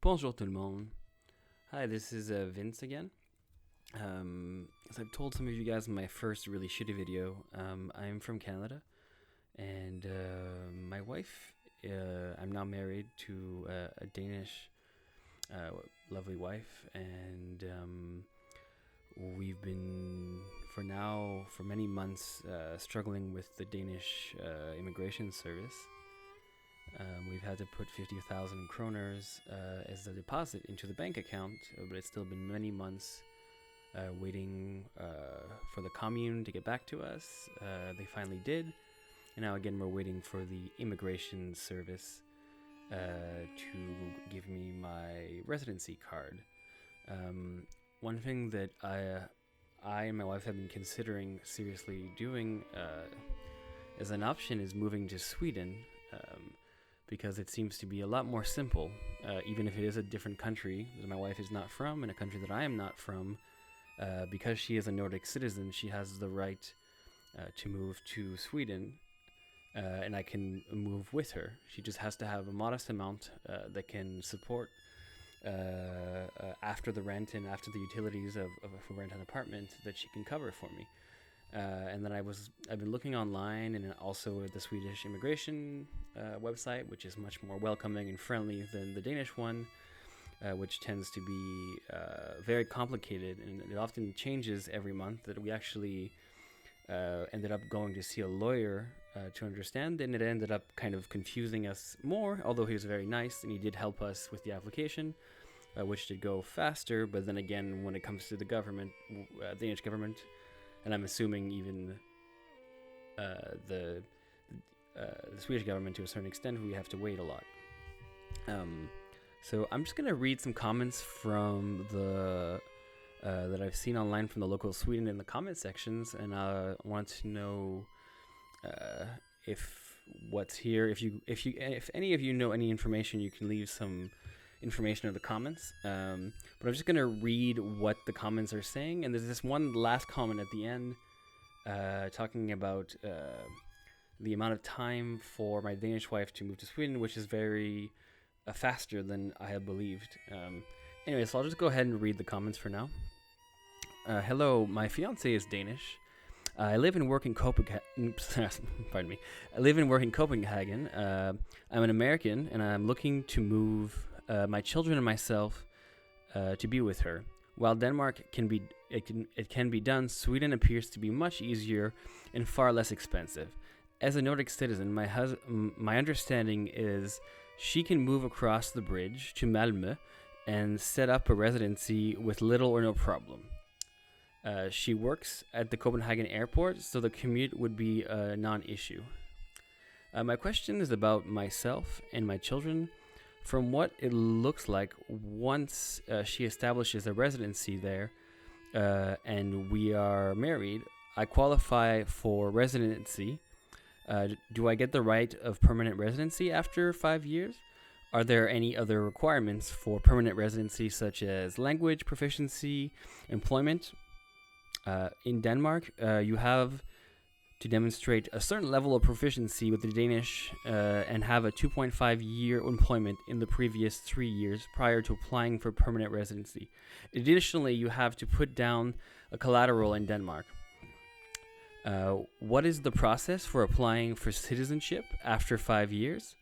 Bonjour tout le monde. Hi, this is Vince again. As I've told some of you guys in my first really shitty video, I'm from Canada, and my wife, I'm now married to a Danish lovely wife, and we've been, for many months, struggling with the Danish immigration service. We've had to put 50,000 kroners as a deposit into the bank account, but it's still been many months waiting for the commune to get back to us. They finally did, and now again we're waiting for the immigration service to give me my residency card. One thing that I and my wife have been considering seriously doing as an option is moving to Sweden. Because it seems to be a lot more simple, even if it is a different country that my wife is not from, and a country that I am not from. Because she is a Nordic citizen, she has the right to move to Sweden, and I can move with her. She just has to have a modest amount that can support after the rent and after the utilities of if we rent an apartment, that she can cover for me. And then I've been looking online, and also at the Swedish immigration website, which is much more welcoming and friendly than the Danish one, which tends to be very complicated, and it often changes every month. That we actually ended up going to see a lawyer to understand, and it ended up kind of confusing us more, although he was very nice, and he did help us with the application, which did go faster. But then again, when it comes to the government, Danish government, and I'm assuming even the Swedish government to a certain extent, we have to wait a lot. So I'm just gonna read some comments from the that I've seen online from the local Sweden in the comment sections, and I want to know if what's here. If any of you know any information, you can leave some information in the comments. But I'm just gonna read what the comments are saying, and there's this one last comment at the end talking about the amount of time for my Danish wife to move to Sweden, which is very faster than I had believed. Anyway, so I'll just go ahead and read the comments for now. Hello, my fiance is Danish. I live and work in Copenhagen. Pardon me. I live and work in Copenhagen. I'm an American, and I'm looking to move my children and myself to be with her. While Denmark can be done, Sweden appears to be much easier and far less expensive. As a Nordic citizen, my understanding is she can move across the bridge to Malmö and set up a residency with little or no problem. She works at the Copenhagen airport, so the commute would be a non-issue. My question is about myself and my children. From what it looks like, once she establishes a residency there and we are married, I qualify for residency. Do I get the right of permanent residency after 5 years? Are there any other requirements for permanent residency, such as language proficiency, employment? In Denmark, you have to demonstrate a certain level of proficiency with the Danish and have a 2.5-year employment in the previous 3 years prior to applying for permanent residency. Additionally, you have to put down a collateral in Denmark. What is the process for applying for citizenship after 5 years?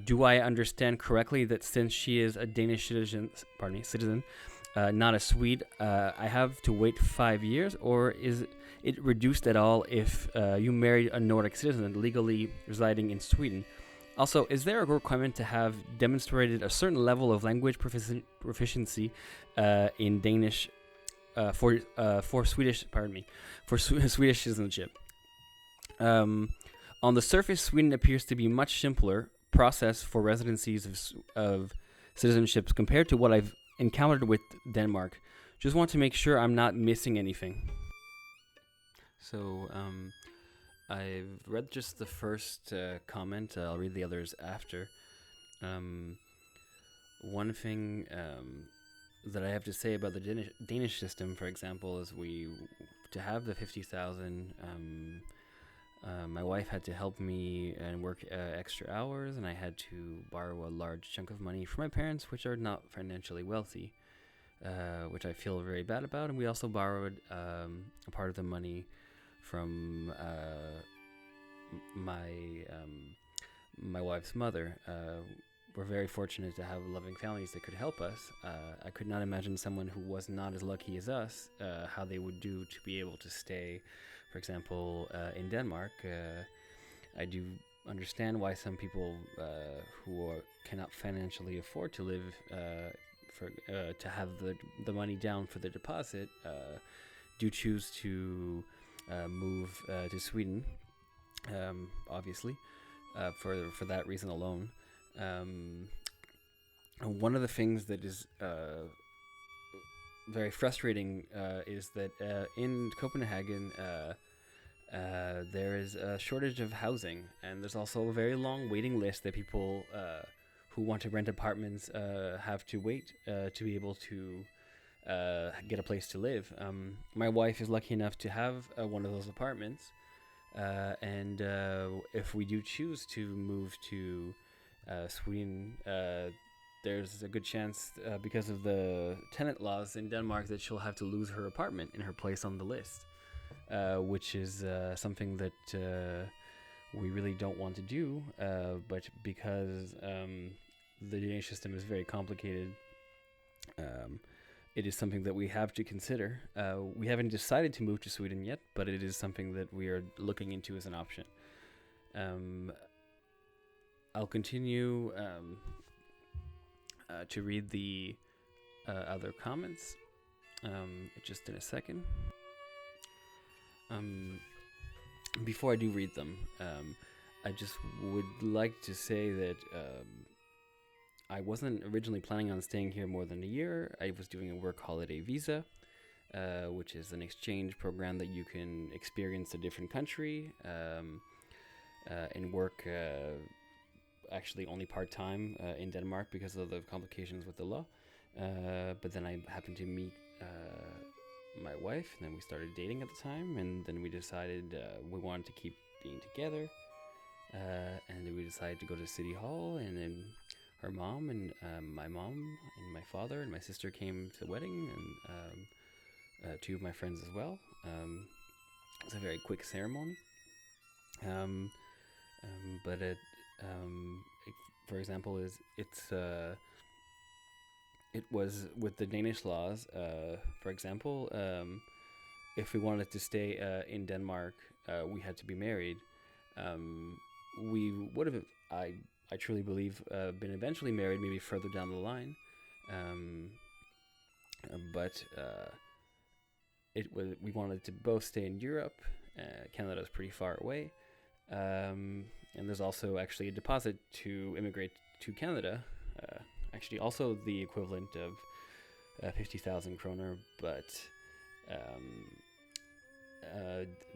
Do I understand correctly that since she is a Danish citizen, not a Swede, I have to wait 5 years, or is it reduced at all if you married a Nordic citizen legally residing in Sweden? Also, is there a requirement to have demonstrated a certain level of language proficiency in Danish for Swedish citizenship? On the surface, Sweden appears to be much simpler process for residencies of citizenships compared to what I've encountered with Denmark. Just want to make sure I'm not missing anything. So, I've read just the first comment. I'll read the others after. One thing that I have to say about the Danish system, for example, is to have the 50,000 My wife had to help me and work extra hours, and I had to borrow a large chunk of money from my parents, which are not financially wealthy, which I feel very bad about. And we also borrowed a part of the money from my wife's mother. We're very fortunate to have loving families that could help us. I could not imagine someone who was not as lucky as us, how they would do to be able to stay, for example, in Denmark. I do understand why some people who cannot financially afford to live, to have the money down for the deposit, do choose to move to Sweden, obviously, for that reason alone. One of the things that is very frustrating is that in Copenhagen there is a shortage of housing, and there's also a very long waiting list that people who want to rent apartments have to wait to be able to get a place to live. My wife is lucky enough to have one of those apartments, and if we do choose to move to Sweden, there's a good chance because of the tenant laws in Denmark that she'll have to lose her apartment and her place on the list, which is something that we really don't want to do, but because the Danish system is very complicated, it is something that we have to consider. We haven't decided to move to Sweden yet, but it is something that we are looking into as an option. I'll continue to read the other comments just in a second. Before I do read them, I just would like to say that I wasn't originally planning on staying here more than a year. I was doing a work holiday visa, which is an exchange program that you can experience a different country and work actually only part-time in Denmark because of the complications with the law. But then I happened to meet my wife, and then we started dating at the time, and then we decided we wanted to keep being together, and then we decided to go to City Hall, and then her mom and my mom and my father and my sister came to the wedding, and two of my friends as well. It was a very quick ceremony, but for example, it was with the Danish laws. For example, if we wanted to stay in Denmark, we had to be married. We would have, I truly believe, been eventually married, maybe further down the line. But we wanted to both stay in Europe. Canada is pretty far away. And there's also actually a deposit to immigrate to Canada. Actually, also the equivalent of 50,000 kroner, but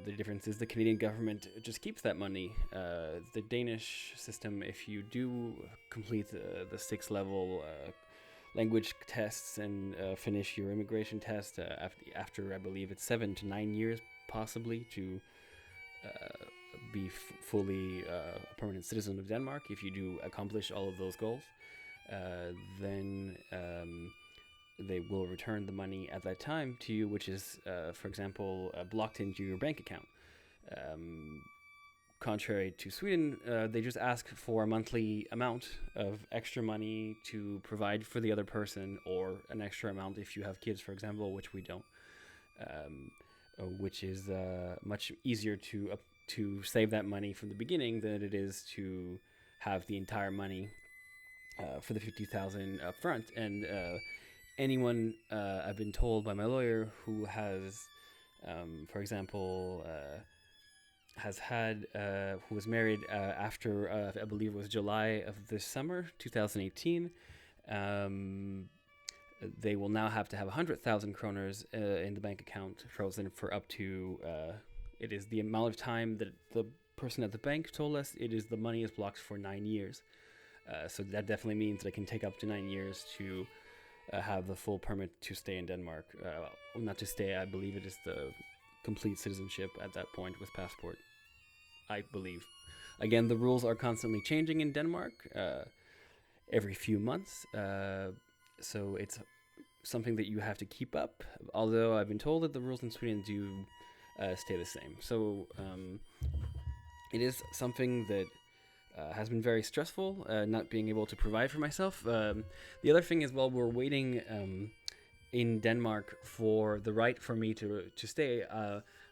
the difference is the Canadian government just keeps that money. The Danish system, if you do complete the 6-level language tests and finish your immigration test after I believe it's 7 to 9 years possibly to be fully a permanent citizen of Denmark, if you do accomplish all of those goals, then they will return the money at that time to you, which is, for example, blocked into your bank account. Contrary to Sweden, they just ask for a monthly amount of extra money to provide for the other person, or an extra amount if you have kids, for example, which we don't, which is much easier to save that money from the beginning than it is to have the entire money for the 50,000 up front. And anyone, I've been told by my lawyer, who has, for example, who was married after, I believe it was July of this summer, 2018, they will now have to have 100,000 kroners in the bank account frozen for up to, it is the amount of time that the person at the bank told us, the money is blocked for 9 years. So that definitely means that it can take up to 9 years to have the full permit to stay in Denmark. Not to stay, I believe it is the complete citizenship at that point with passport. I believe. Again, the rules are constantly changing in Denmark every few months, so it's something that you have to keep up. Although I've been told that the rules in Sweden do stay the same. So it is something that has been very stressful, not being able to provide for myself. The other thing is, while we're waiting in Denmark for the right for me to stay,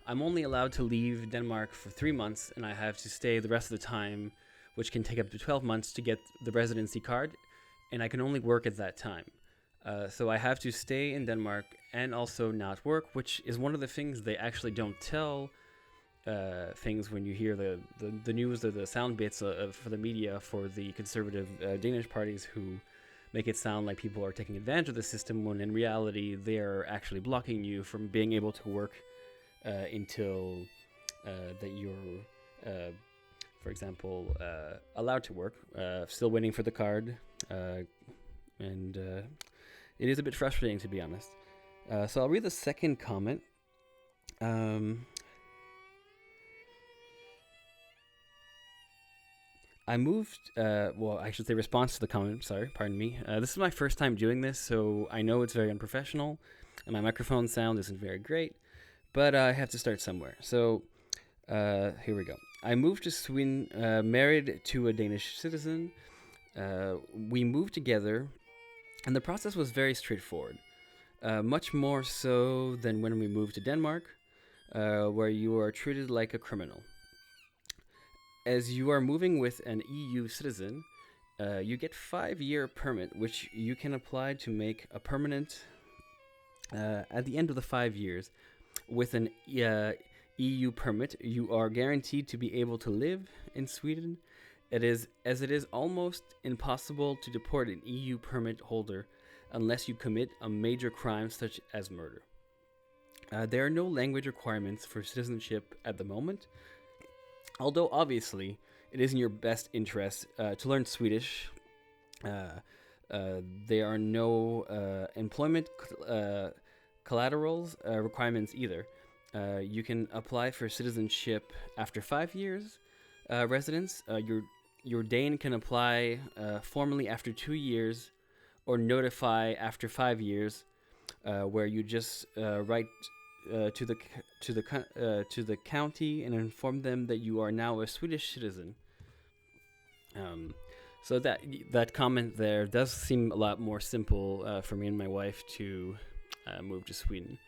I'm only allowed to leave Denmark for 3 months, and I have to stay the rest of the time, which can take up to 12 months to get the residency card, and I can only work at that time. So I have to stay in Denmark and also not work, which is one of the things they actually don't tell things when you hear the news or the sound bits for the media for the conservative Danish parties who make it sound like people are taking advantage of the system, when in reality they're actually blocking you from being able to work until that you're, for example, allowed to work. Still waiting for the card, and it is a bit frustrating, to be honest. So I'll read the second comment. I moved, well, I should say response to the comment, sorry, pardon me. This is my first time doing this, so I know it's very unprofessional, and my microphone sound isn't very great, but I have to start somewhere. So, here we go. I moved to Sweden, married to a Danish citizen. We moved together, and the process was very straightforward. Much more so than when we moved to Denmark, where you are treated like a criminal. As you are moving with an EU citizen, you get 5-year permit, which you can apply to make a permanent at the end of the 5 years. With an EU permit, you are guaranteed to be able to live in Sweden. It is almost impossible to deport an EU permit holder unless you commit a major crime such as murder. There are no language requirements for citizenship at the moment, although obviously it is in your best interest to learn Swedish. There are no employment collaterals requirements either. You can apply for citizenship after 5 years residence. Your Dane can apply formally after 2 years, or notify after 5 years, where you just write to the county and inform them that you are now a Swedish citizen. So that comment there does seem a lot more simple for me and my wife to move to Sweden.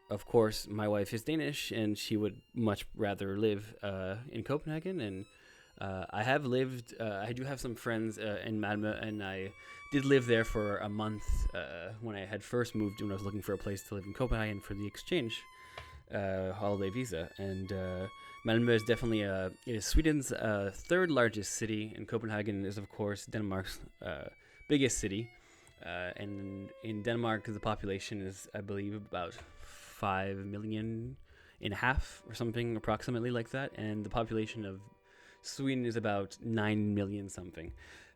Of course, my wife is Danish, and she would much rather live in Copenhagen. And I have lived. I do have some friends in Malmö, and I did live there for a month when I had first moved, when I was looking for a place to live in Copenhagen for the exchange holiday visa. And Malmö is definitely it is Sweden's third largest city, and Copenhagen is, of course, Denmark's biggest city. And in Denmark, the population is, I believe, about 5.5 million, or something approximately like that. And the population of Sweden is about 9 million something,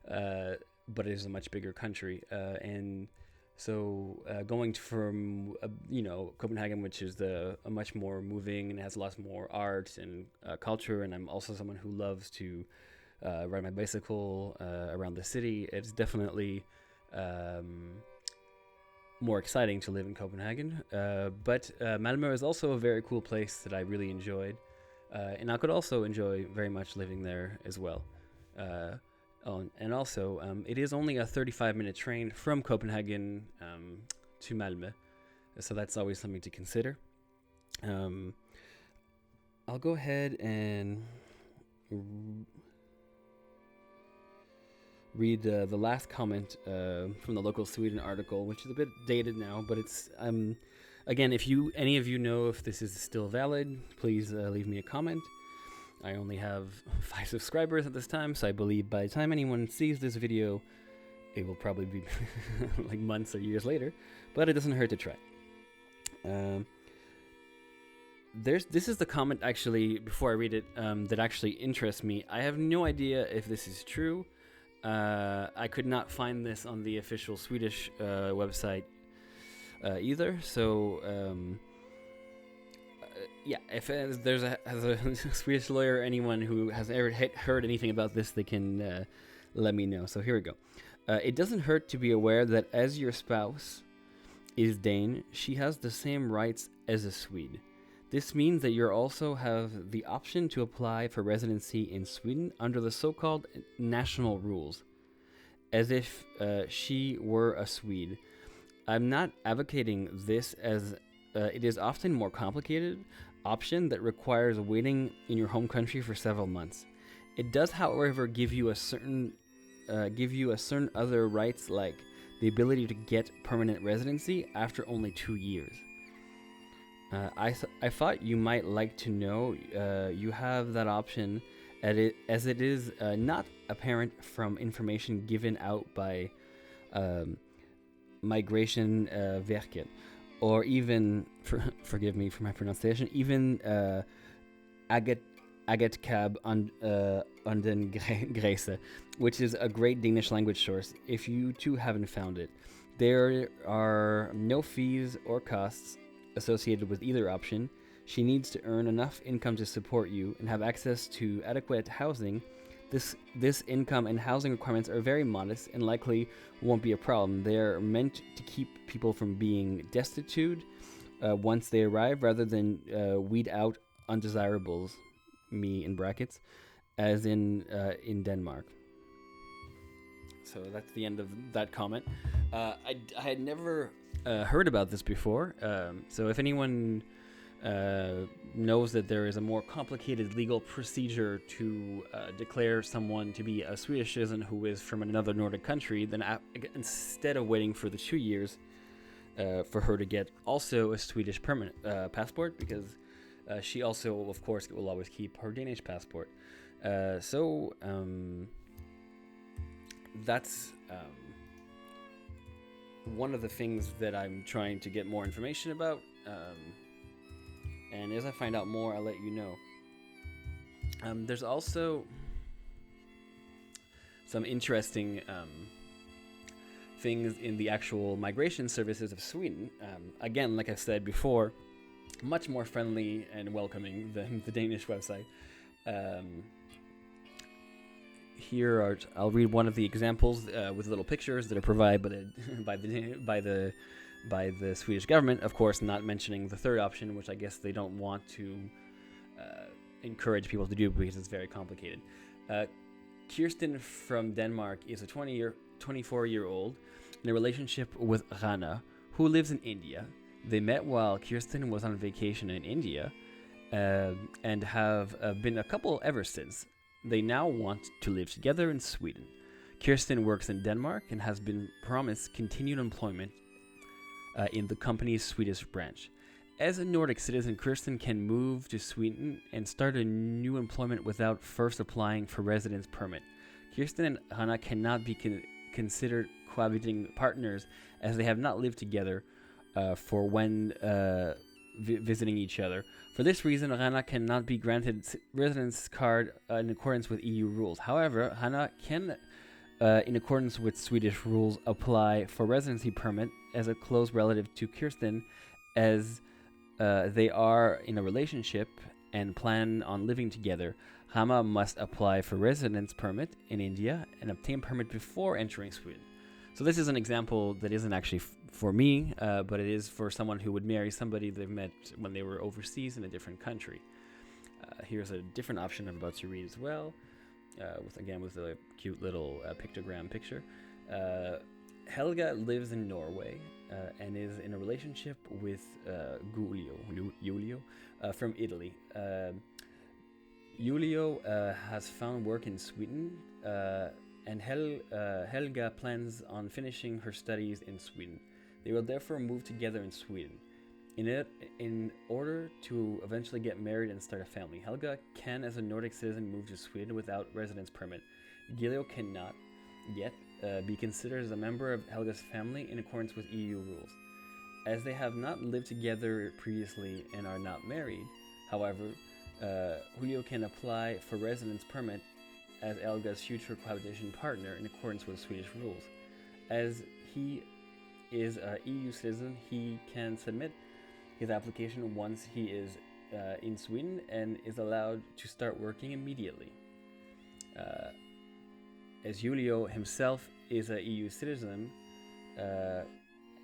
but it is a much bigger country. And so going from, Copenhagen, which is a much more moving and has lots more art and culture, and I'm also someone who loves to ride my bicycle around the city, it's definitely more exciting to live in Copenhagen. But Malmö is also a very cool place that I really enjoyed. And I could also enjoy very much living there as well. And also, it is only a 35-minute train from Copenhagen to Malmö. So that's always something to consider. I'll go ahead and read the last comment from the local Sweden article, which is a bit dated now, but it's again, if any of you know if this is still valid, please leave me a comment. I only have 5 subscribers at this time, so I believe by the time anyone sees this video, it will probably be like months or years later, but it doesn't hurt to try. This is the comment, actually, before I read it, that actually interests me. I have no idea if this is true. I could not find this on the official Swedish website either. So yeah, if there's as a Swedish lawyer, anyone who has ever heard anything about this, they can let me know. So here we go. It doesn't hurt to be aware that as your spouse is Dane, she has the same rights as a Swede. This means that you also have the option to apply for residency in Sweden under the so-called national rules, as if she were a Swede. I'm not advocating this, as it is often more complicated option that requires waiting in your home country for several months. It does, however, give you a certain other rights, like the ability to get permanent residency after only 2 years. I thought you might like to know you have that option, as it is not apparent from information given out by Migration Verket, or even, forgive me for my pronunciation, even Agetkab den Græse, which is a great Danish language source, if you too haven't found it. There are no fees or costs associated with either option. She needs to earn enough income to support you and have access to adequate housing. This income and housing requirements are very modest and likely won't be a problem. They are meant to keep people from being destitute once they arrive, rather than weed out undesirables, me in brackets, as in Denmark. So that's the end of that comment. I had never heard about this before. So if anyone knows that there is a more complicated legal procedure to declare someone to be a Swedish citizen who is from another Nordic country, then instead of waiting for the 2 years for her to get also a Swedish permanent passport, because she also, of course, will always keep her Danish passport. So that's one of the things that I'm trying to get more information about. And as I find out more, I'll let you know. There's also some interesting things in the actual migration services of Sweden. Again, like I said before, much more friendly and welcoming than the Danish website. Here I'll read one of the examples with little pictures that are provided by the Swedish government, of course, not mentioning the third option, which I guess they don't want to encourage people to do because it's very complicated. Kirsten from Denmark is a 24-year-old in a relationship with Rana, who lives in India. They met while Kirsten was on vacation in India and have been a couple ever since. They now want to live together in Sweden. Kirsten works in Denmark and has been promised continued employment in the company's Swedish branch. As a Nordic citizen, Kirsten can move to Sweden and start a new employment without first applying for residence permit. Kirsten and Hannah cannot be considered cohabiting partners, as they have not lived together for when visiting each other. For this reason, Hannah cannot be granted residence card in accordance with EU rules. However, Hannah can, in accordance with Swedish rules, apply for residency permit as a close relative to Kirsten, as they are in a relationship and plan on living together. Hannah must apply for residence permit in India and obtain permit before entering Sweden. So this is an example that isn't actually for me, but it is for someone who would marry somebody they've met when they were overseas in a different country. Here's a different option I'm about to read as well, with a cute little pictogram picture. Helga lives in Norway and is in a relationship with Julio from Italy. Julio has found work in Sweden, and Helga plans on finishing her studies in Sweden. They will therefore move together in Sweden. In order to eventually get married and start a family, Helga can, as a Nordic citizen, move to Sweden without residence permit. Julio cannot yet be considered as a member of Helga's family in accordance with EU rules. As they have not lived together previously and are not married, however, Julio can apply for residence permit as Helga's future cohabitation partner in accordance with Swedish rules. As he is an EU citizen, he can submit his application once he is in Sweden and is allowed to start working immediately. As Julio himself is a EU citizen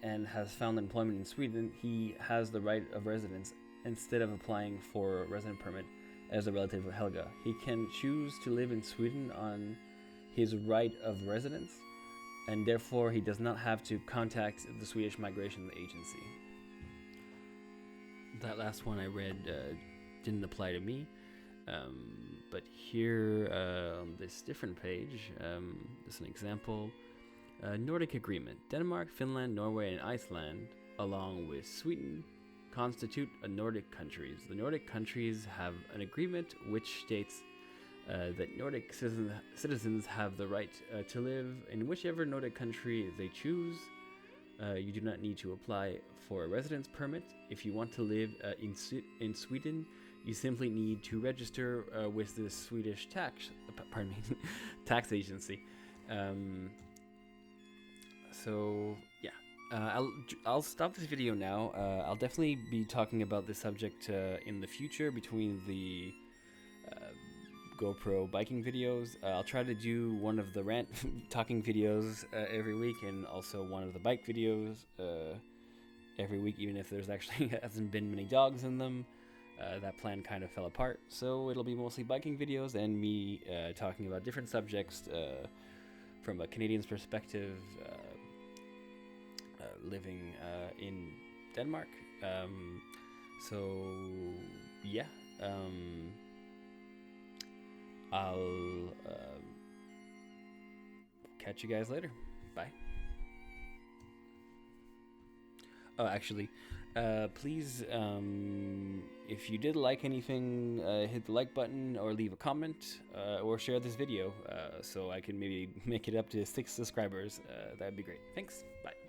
and has found employment in Sweden, he has the right of residence instead of applying for a resident permit as a relative of Helga. He can choose to live in Sweden on his right of residence, and therefore he does not have to contact the Swedish Migration Agency. That last one I read didn't apply to me, but here on this different page, this is an example. Nordic Agreement. Denmark, Finland, Norway, and Iceland, along with Sweden, constitute a Nordic countries. The Nordic countries have an agreement which states that Nordic citizens have the right to live in whichever Nordic country they choose. You do not need to apply for a residence permit. If you want to live in Sweden, you simply need to register with the Swedish tax agency. So yeah, I'll stop this video now. I'll definitely be talking about this subject in the future between the GoPro biking videos. I'll try to do one of the rant talking videos every week, and also one of the bike videos every week, even if there's actually hasn't been many dogs in them. That plan kind of fell apart, so it'll be mostly biking videos and me talking about different subjects from a Canadian's perspective, living in Denmark. So yeah, I'll catch you guys later. Bye. Oh, actually, please, if you did like anything, hit the like button or leave a comment or share this video so I can maybe make it up to 6 subscribers. That'd be great. Thanks. Bye.